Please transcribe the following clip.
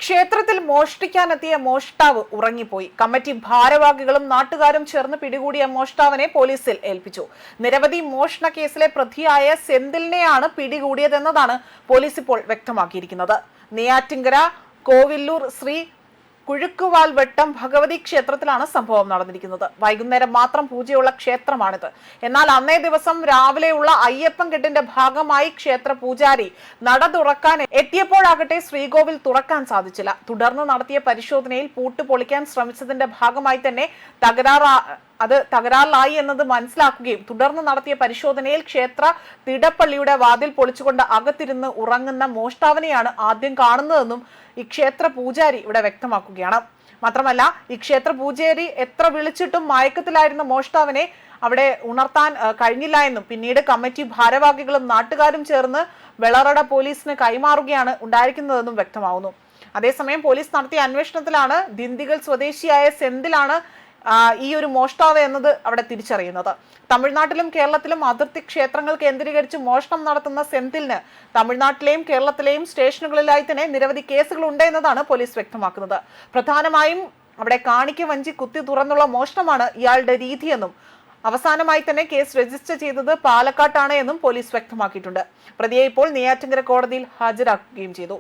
ക്ഷേത്രത്തിൽ മോഷ്ടിക്കാനെത്തിയ മോഷ്ടാവ് ഉറങ്ങിപ്പോയി. കമ്മിറ്റി ഭാരവാഹികളും നാട്ടുകാരും ചേർന്ന് പിടികൂടിയ മോഷ്ടാവിനെ പോലീസിൽ ഏൽപ്പിച്ചു. നിരവധി മോഷണ കേസിലെ പ്രതിയായ സെന്തിലിനെയാണ് പിടികൂടിയതെന്നതാണ് പോലീസ് ഇപ്പോൾ വ്യക്തമാക്കിയിരിക്കുന്നത്. നെയ്യാറ്റിൻകര കോവില്ലൂർ ശ്രീ കുഴുക്കുവാൽവട്ടം ഭഗവതി ക്ഷേത്രത്തിലാണ് സംഭവം നടന്നിരിക്കുന്നത്. വൈകുന്നേരം മാത്രം പൂജയുള്ള ക്ഷേത്രമാണിത്. എന്നാൽ അന്നേ ദിവസം രാവിലെയുള്ള അയ്യപ്പൻ കെട്ടിന്റെ ഭാഗമായി ക്ഷേത്ര പൂജാരി നട തുറക്കാൻ എത്തിയപ്പോഴാകട്ടെ ശ്രീകോവിൽ തുറക്കാൻ സാധിച്ചില്ല. തുടർന്ന് നടത്തിയ പരിശോധനയിൽ പൂട്ട് പൊളിക്കാൻ ശ്രമിച്ചതിന്റെ ഭാഗമായി തന്നെ തകരാറിലായി എന്നത് മനസ്സിലാക്കുകയും തുടർന്ന് നടത്തിയ പരിശോധനയിൽ ക്ഷേത്ര തിടപ്പള്ളിയുടെ വാതിൽ പൊളിച്ചുകൊണ്ട് അകത്തിരുന്ന് ഉറങ്ങുന്ന മോഷ്ടാവിനെയാണ് ആദ്യം കാണുന്നതെന്നും ഈ ക്ഷേത്ര പൂജാരി ഇവിടെ വ്യക്തമാക്കുകയാണ്. മാത്രമല്ല, ഈ ക്ഷേത്ര പൂജാരി എത്ര വിളിച്ചിട്ടും മയക്കത്തിലായിരുന്ന മോഷ്ടാവിനെ അവിടെ ഉണർത്താൻ കഴിഞ്ഞില്ല എന്നും പിന്നീട് കമ്മിറ്റി ഭാരവാഹികളും നാട്ടുകാരും ചേർന്ന് വെളറട പോലീസിന് കൈമാറുകയാണ് ഉണ്ടായിരിക്കുന്നതെന്നും വ്യക്തമാവുന്നു. അതേസമയം പോലീസ് നടത്തിയ അന്വേഷണത്തിലാണ് ദിണ്ടിഗൽ സ്വദേശിയായ സെന്തിലാണ് ഈ ഒരു മോഷ്ടാവ് എന്നത് അവിടെ തിരിച്ചറിയുന്നത്. തമിഴ്നാട്ടിലും കേരളത്തിലും അതിർത്തി ക്ഷേത്രങ്ങൾ കേന്ദ്രീകരിച്ച് മോഷണം നടത്തുന്ന സെന്തിലിന് തമിഴ്നാട്ടിലെയും കേരളത്തിലെയും സ്റ്റേഷനുകളിലായി തന്നെ നിരവധി കേസുകൾ ഉണ്ട് എന്നതാണ് പോലീസ് വ്യക്തമാക്കുന്നത്. പ്രധാനമായും അവിടെ കാണിക്ക വഞ്ചി കുത്തി തുറന്നുള്ള മോഷണമാണ് ഇയാളുടെ രീതിയെന്നും അവസാനമായി തന്നെ കേസ് രജിസ്റ്റർ ചെയ്തത് പാലക്കാട്ടാണ് എന്നും പോലീസ് വ്യക്തമാക്കിയിട്ടുണ്ട്. പ്രതിയെ ഇപ്പോൾ നെയ്യാറ്റിൻകര കോടതിയിൽ ഹാജരാക്കുകയും ചെയ്തു.